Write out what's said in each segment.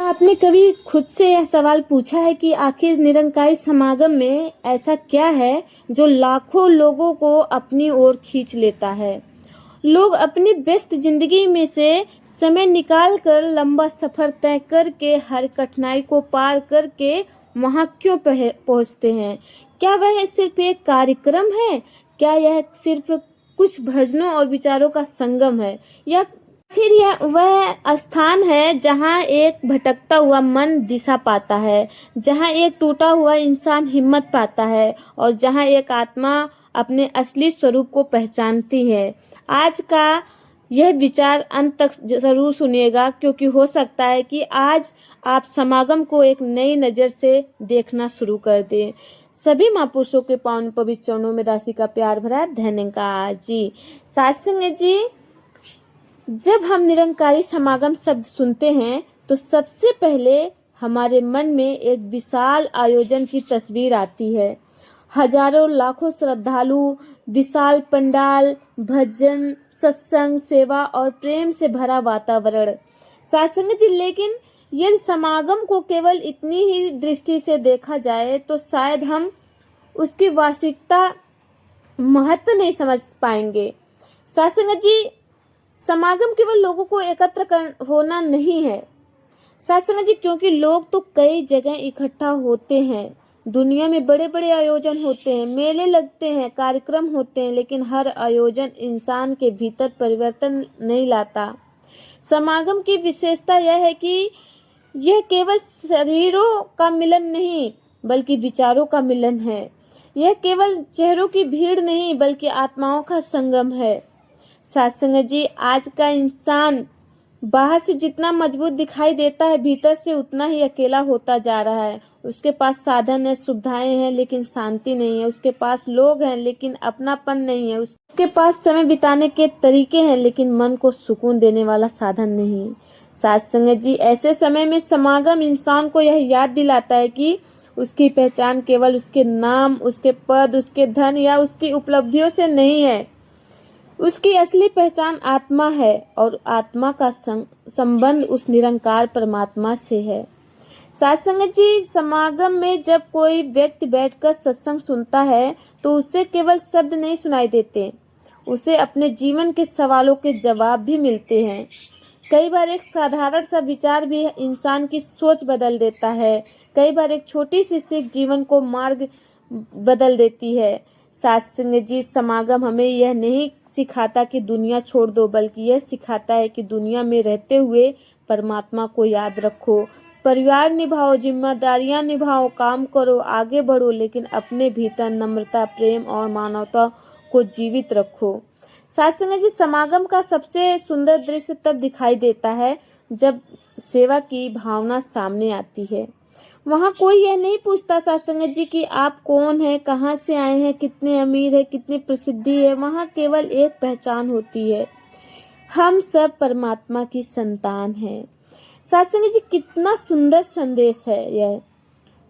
आपने कभी खुद से यह सवाल पूछा है कि आखिर निरंकारी समागम में ऐसा क्या है जो लाखों लोगों को अपनी ओर खींच लेता है? लोग अपनी व्यस्त जिंदगी में से समय निकाल कर लंबा सफर तय करके हर कठिनाई को पार करके वहां क्यों पहुंचते हैं? क्या वह सिर्फ एक कार्यक्रम है? क्या यह सिर्फ कुछ भजनों और विचारों का संगम है, या फिर यह वह स्थान है जहाँ एक भटकता हुआ मन दिशा पाता है, जहाँ एक टूटा हुआ इंसान हिम्मत पाता है और जहाँ एक आत्मा अपने असली स्वरूप को पहचानती है? आज का यह विचार अंत तक जरूर सुनिएगा, क्योंकि हो सकता है कि आज आप समागम को एक नई नज़र से देखना शुरू कर दें। सभी महापुरुषों के पावन पवित्र चरणों में दासी का प्यार भरा धन्यवाद जी। सात्संग जी, जब हम निरंकारी समागम शब्द सुनते हैं तो सबसे पहले हमारे मन में एक विशाल आयोजन की तस्वीर आती है। हजारों लाखों श्रद्धालु, विशाल पंडाल, भजन, सत्संग, सेवा और प्रेम से भरा वातावरण। सत्संग जी, लेकिन यदि समागम को केवल इतनी ही दृष्टि से देखा जाए तो शायद हम उसकी वास्तविकता महत्व नहीं समझ पाएंगे। सत्संग जी, समागम केवल लोगों को एकत्र होना नहीं है सत्संग जी, क्योंकि लोग तो कई जगह इकट्ठा होते हैं। दुनिया में बड़े बड़े आयोजन होते हैं, मेले लगते हैं, कार्यक्रम होते हैं, लेकिन हर आयोजन इंसान के भीतर परिवर्तन नहीं लाता। समागम की विशेषता यह है कि यह केवल शरीरों का मिलन नहीं बल्कि विचारों का मिलन है। यह केवल चेहरों की भीड़ नहीं बल्कि आत्माओं का संगम है। सत्संग जी, आज का इंसान बाहर से जितना मजबूत दिखाई देता है, भीतर से उतना ही अकेला होता जा रहा है। उसके पास साधन है, सुविधाएं हैं, लेकिन शांति नहीं है। उसके पास लोग हैं लेकिन अपनापन नहीं है। उसके पास समय बिताने के तरीके हैं लेकिन मन को सुकून देने वाला साधन नहीं। सत्संग जी, ऐसे समय में समागम इंसान को यह याद दिलाता है कि उसकी पहचान केवल उसके नाम, उसके पद, उसके धन या उसकी उपलब्धियों से नहीं है। उसकी असली पहचान आत्मा है और आत्मा का संबंध उस निरंकार परमात्मा से है। सत्संग जी, समागम में जब कोई व्यक्ति बैठकर सत्संग सुनता है तो उसे केवल शब्द नहीं सुनाई देते, उसे अपने जीवन के सवालों के जवाब भी मिलते हैं। कई बार एक साधारण सा विचार भी इंसान की सोच बदल देता है। कई बार एक छोटी सी सीख जीवन को मार्ग बदल देती है। सत्संग जी, समागम हमें यह नहीं सिखाता कि दुनिया छोड़ दो, बल्कि यह सिखाता है कि दुनिया में रहते हुए परमात्मा को याद रखो, परिवार निभाओ, जिम्मेदारियां निभाओ, काम करो, आगे बढ़ो, लेकिन अपने भीतर नम्रता, प्रेम और मानवता को जीवित रखो। सत्संग जी, समागम का सबसे सुंदर दृश्य तब दिखाई देता है जब सेवा की भावना सामने आती है। वहाँ कोई यह नहीं पूछता सत्संग जी कि आप कौन हैं, कहाँ से आए हैं, कितने अमीर है, कितनी प्रसिद्धि है। वहाँ केवल एक पहचान होती है, हम सब परमात्मा की संतान हैं। सत्संग जी, कितना सुंदर संदेश है यह।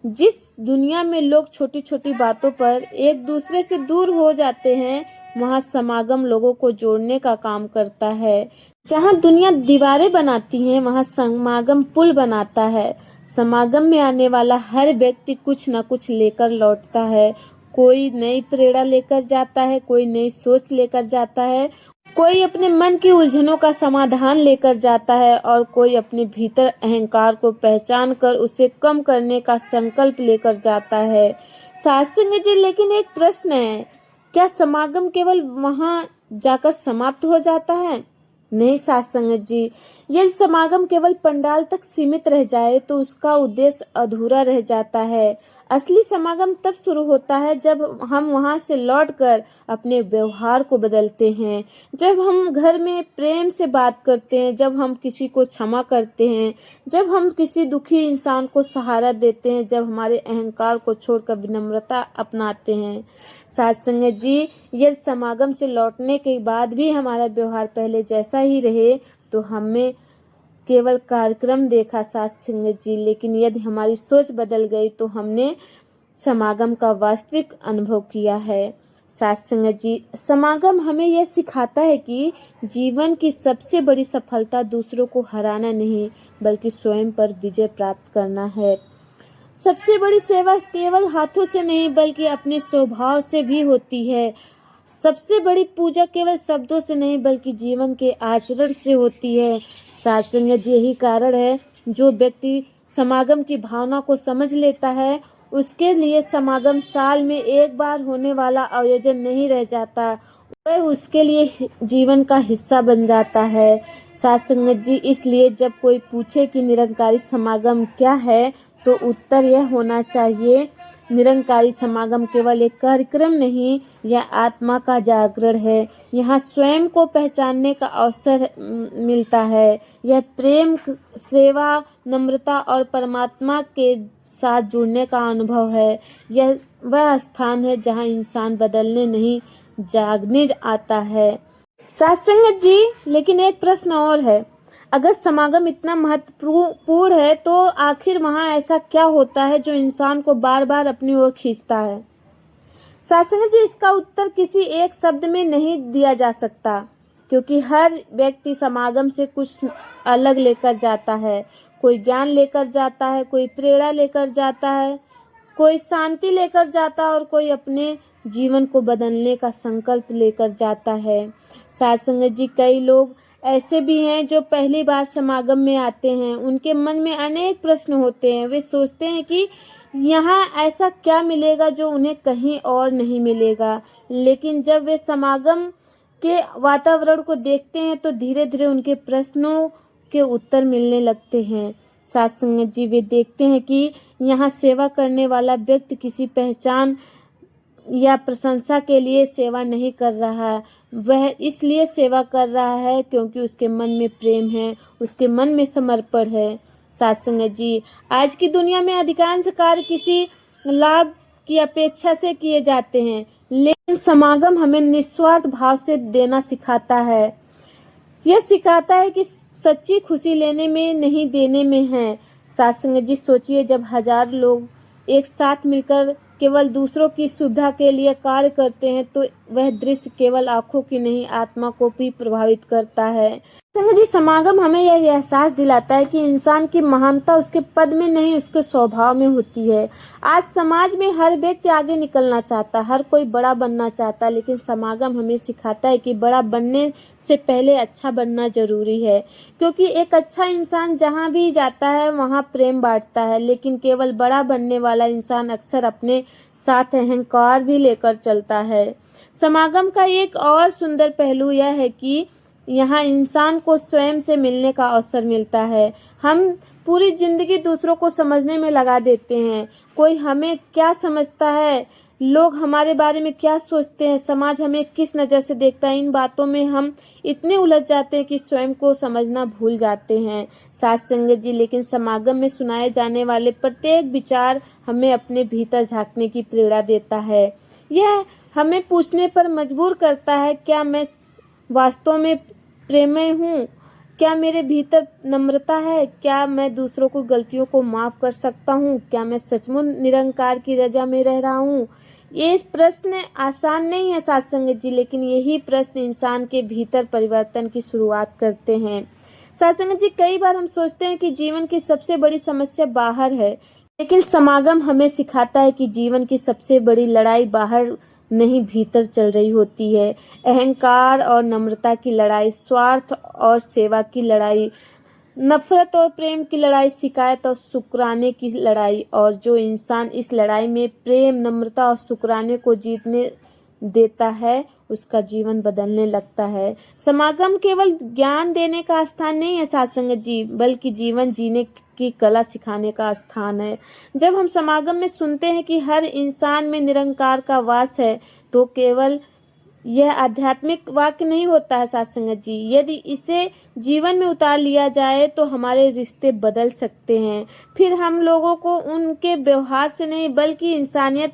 जिस दुनिया में लोग छोटी छोटी बातों पर एक दूसरे से दूर हो जाते हैं, वहाँ समागम लोगों को जोड़ने का काम करता है। जहाँ दुनिया दीवारें बनाती है, वहाँ समागम पुल बनाता है। समागम में आने वाला हर व्यक्ति कुछ न कुछ लेकर लौटता है। कोई नई प्रेरणा लेकर जाता है, कोई नई सोच लेकर जाता है, कोई अपने मन की उलझनों का समाधान लेकर जाता है और कोई अपने भीतर अहंकार को पहचान कर उसे कम करने का संकल्प लेकर जाता है। सत्संग जी, लेकिन एक प्रश्न है, क्या समागम केवल वहां जाकर समाप्त हो जाता है? नहीं सत्संग जी, यदि समागम केवल पंडाल तक सीमित रह जाए तो उसका उद्देश्य अधूरा रह जाता है। असली समागम तब शुरू होता है जब हम वहां से लौटकर अपने व्यवहार को बदलते हैं, जब हम घर में प्रेम से बात करते हैं, जब हम किसी को क्षमा करते हैं, जब हम किसी दुखी इंसान को सहारा देते हैं, जब हमारे अहंकार को छोड़कर विनम्रता अपनाते हैं। सत्संग जी, यदि समागम से लौटने के बाद भी हमारा व्यवहार पहले जैसा ही रहे तो हमें केवल कार्यक्रम देखा सत्संग जी, लेकिन यदि हमारी सोच बदल गई तो हमने समागम का वास्तविक अनुभव किया है। साथ संगत जी, समागम हमें यह सिखाता है कि जीवन की सबसे बड़ी सफलता दूसरों को हराना नहीं बल्कि स्वयं पर विजय प्राप्त करना है। सबसे बड़ी सेवा केवल हाथों से नहीं बल्कि अपने स्वभाव से भी होती है। सबसे बड़ी पूजा केवल शब्दों से नहीं बल्कि जीवन के आचरण से होती है। साथ संगत जी, यही कारण है जो व्यक्ति समागम की भावना को समझ लेता है उसके लिए समागम साल में एक बार होने वाला आयोजन नहीं रह जाता, वह उसके लिए जीवन का हिस्सा बन जाता है। साथ संगत जी, इसलिए जब कोई पूछे कि निरंकारी समागम क्या है तो उत्तर यह होना चाहिए, निरंकारी समागम केवल एक कार्यक्रम नहीं, यह आत्मा का जागरण है। यहाँ स्वयं को पहचानने का अवसर मिलता है। यह प्रेम, सेवा, नम्रता और परमात्मा के साथ जुड़ने का अनुभव है। यह वह स्थान है जहाँ इंसान बदलने नहीं जागने आता है। साथ संगत जी, लेकिन एक प्रश्न और है, अगर समागम इतना महत्वपूर्ण है तो आखिर वहाँ ऐसा क्या होता है जो इंसान को बार बार अपनी ओर खींचता है? साथ संगत जी, इसका उत्तर किसी एक शब्द में नहीं दिया जा सकता क्योंकि हर व्यक्ति समागम से कुछ अलग लेकर जाता है। कोई ज्ञान लेकर जाता है, कोई प्रेरणा लेकर जाता है, कोई शांति लेकर जाता है और कोई अपने जीवन को बदलने का संकल्प लेकर जाता है। साथ संगत जी, कई लोग ऐसे भी हैं जो पहली बार समागम में आते हैं। उनके मन में अनेक प्रश्न होते हैं। वे सोचते हैं कि यहाँ ऐसा क्या मिलेगा जो उन्हें कहीं और नहीं मिलेगा, लेकिन जब वे समागम के वातावरण को देखते हैं तो धीरे धीरे उनके प्रश्नों के उत्तर मिलने लगते हैं। साथ संगत जी, वे देखते हैं कि यहाँ सेवा करने वाला व्यक्ति किसी पहचान या प्रशंसा के लिए सेवा नहीं कर रहा है, वह इसलिए सेवा कर रहा है क्योंकि उसके मन में प्रेम है, उसके मन में समर्पण है। साथ संगत जी, आज की दुनिया में अधिकांश कार्य किसी लाभ की अपेक्षा से किए जाते हैं, लेकिन समागम हमें निस्वार्थ भाव से देना सिखाता है। यह सिखाता है कि सच्ची खुशी लेने में नहीं देने में है। साथ संगत जी, सोचिए जब 1000 लोग एक साथ मिलकर केवल दूसरों की सुविधा के लिए कार्य करते हैं तो वह दृश्य केवल आंखों की नहीं आत्मा को भी प्रभावित करता है। संगत जी, समागम हमें यह एहसास दिलाता है कि इंसान की महानता उसके पद में नहीं उसके स्वभाव में होती है। आज समाज में हर व्यक्ति आगे निकलना चाहता, हर कोई बड़ा बनना चाहता, लेकिन समागम हमें सिखाता है कि बड़ा बनने से पहले अच्छा बनना जरूरी है, क्योंकि एक अच्छा इंसान जहाँ भी जाता है वहाँ प्रेम बांटता है, लेकिन केवल बड़ा बनने वाला इंसान अक्सर अपने साथ अहंकार भी लेकर चलता है। समागम का एक और सुंदर पहलू यह है कि यहाँ इंसान को स्वयं से मिलने का अवसर मिलता है। हम पूरी जिंदगी दूसरों को समझने में लगा देते हैं, कोई हमें क्या समझता है, लोग हमारे बारे में क्या सोचते हैं, समाज हमें किस नज़र से देखता है, इन बातों में हम इतने उलझ जाते हैं कि स्वयं को समझना भूल जाते हैं। साथ संगत जी, लेकिन समागम में सुनाए जाने वाले प्रत्येक विचार हमें अपने भीतर झांकने की प्रेरणा देता है। यह हमें पूछने पर मजबूर करता है, क्या मैं वास्तव में प्रेममय हूँ? क्या मेरे भीतर नम्रता है? क्या मैं दूसरों को गलतियों को माफ़ कर सकता हूँ? क्या मैं सचमुच निरंकार की रजा में रह रहा हूँ? ये प्रश्न आसान नहीं है साथ संगत जी, लेकिन यही प्रश्न इंसान के भीतर परिवर्तन की शुरुआत करते हैं। साथ संगत जी, कई बार हम सोचते हैं कि जीवन की सबसे बड़ी समस्या बाहर है, लेकिन समागम हमें सिखाता है कि जीवन की सबसे बड़ी लड़ाई बाहर नहीं भीतर चल रही होती है। अहंकार और नम्रता की लड़ाई, स्वार्थ और सेवा की लड़ाई, नफरत और प्रेम की लड़ाई, शिकायत और शुक्राने की लड़ाई, और जो इंसान इस लड़ाई में प्रेम, नम्रता और शुक्राने को जीतने देता है उसका जीवन बदलने लगता है। समागम केवल ज्ञान देने का स्थान नहीं है साथ संगत जी, बल्कि जीवन जीने की कला सिखाने का स्थान है। जब हम समागम में सुनते हैं कि हर इंसान में निरंकार का वास है तो केवल यह आध्यात्मिक वाक्य नहीं होता है साथ संगत जी, यदि इसे जीवन में उतार लिया जाए तो हमारे रिश्ते बदल सकते हैं। फिर हम लोगों को उनके व्यवहार से नहीं बल्कि इंसानियत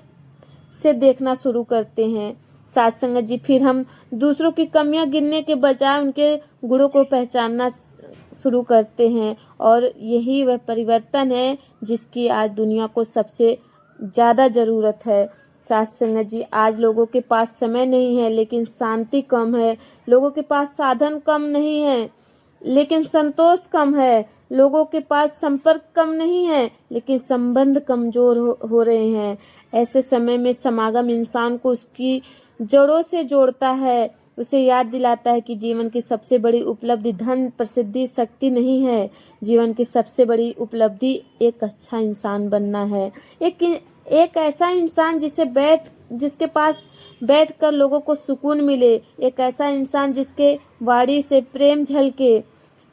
से देखना शुरू करते हैं। साथ संगत जी, फिर हम दूसरों की कमियां गिनने के बजाय उनके गुणों को पहचानना शुरू करते हैं, और यही वह परिवर्तन है जिसकी आज दुनिया को सबसे ज़्यादा ज़रूरत है। साथ संगत जी, आज लोगों के पास समय नहीं है लेकिन शांति कम है। लोगों के पास साधन कम नहीं है लेकिन संतोष कम है। लोगों के पास संपर्क कम नहीं है लेकिन संबंध कमजोर हो रहे हैं। ऐसे समय में समागम इंसान को उसकी जड़ों से जोड़ता है, उसे याद दिलाता है कि जीवन की सबसे बड़ी उपलब्धि धन, प्रसिद्धि, शक्ति नहीं है। जीवन की सबसे बड़ी उपलब्धि एक अच्छा इंसान बनना है। एक ऐसा इंसान जिसके पास बैठकर लोगों को सुकून मिले। एक ऐसा इंसान जिसके वाणी से प्रेम झलके।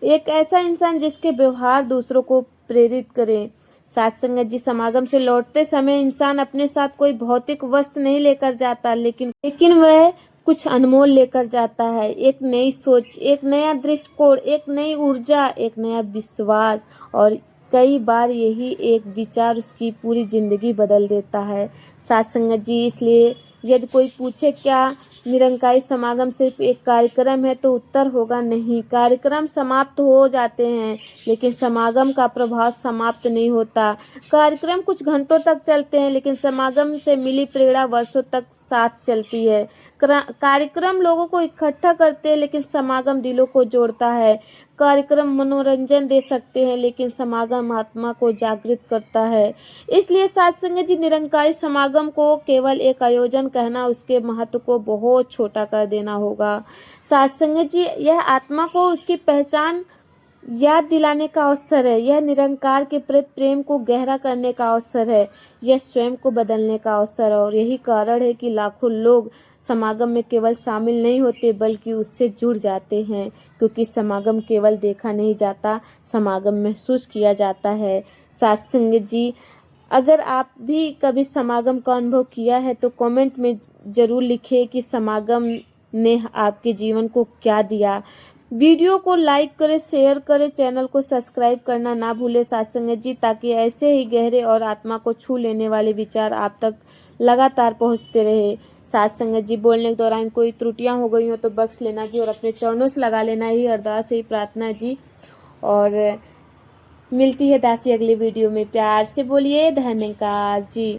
एक ऐसा इंसान जिसके व्यवहार दूसरों को प्रेरित करे। साथ संगत जी, समागम से लौटते समय इंसान अपने साथ कोई भौतिक वस्तु नहीं लेकर जाता, लेकिन वह कुछ अनमोल लेकर जाता है। एक नई सोच, एक नया दृष्टिकोण, एक नई ऊर्जा, एक नया विश्वास, और कई बार यही एक विचार उसकी पूरी जिंदगी बदल देता है। साथ संगत जी, इसलिए यदि कोई पूछे क्या निरंकारी समागम सिर्फ एक कार्यक्रम है, तो उत्तर होगा नहीं। कार्यक्रम समाप्त हो जाते हैं लेकिन समागम का प्रभाव समाप्त नहीं होता। कार्यक्रम कुछ घंटों तक चलते हैं लेकिन समागम से मिली प्रेरणा वर्षों तक साथ चलती है। कार्यक्रम लोगों को इकट्ठा करते हैं लेकिन समागम दिलों को जोड़ता है। कार्यक्रम मनोरंजन दे सकते हैं लेकिन समागम आत्मा को जागृत करता है। इसलिए साथ संगत जी, निरंकारी समागम को केवल एक आयोजन कहना उसके महत्व को बहुत छोटा कर देना होगा। साथ संगत जी, यह आत्मा को उसकी पहचान याद दिलाने का अवसर है। यह निरंकार के प्रति प्रेम को गहरा करने का अवसर है। यह स्वयं को बदलने का अवसर है, और यही कारण है कि लाखों लोग समागम में केवल शामिल नहीं होते बल्कि उससे जुड़ जाते हैं, क्योंकि समागम केवल देखा नहीं जाता, समागम महसूस किया जाता है। साथ संगत जी, अगर आप भी कभी समागम का अनुभव किया है तो कमेंट में ज़रूर लिखिए कि समागम ने आपके जीवन को क्या दिया। वीडियो को लाइक करें, शेयर करें, चैनल को सब्सक्राइब करना ना भूलें साथ संगत जी, ताकि ऐसे ही गहरे और आत्मा को छू लेने वाले विचार आप तक लगातार पहुंचते रहे। साथ संगत जी, बोलने के दौरान कोई त्रुटियां हो गई हो तो बख्श लेना जी, और अपने चरणों से लगा लेना। ही अरदास, ही प्रार्थना जी। और मिलती है दासी अगली वीडियो में। प्यार से बोलिए धन्यवाद जी।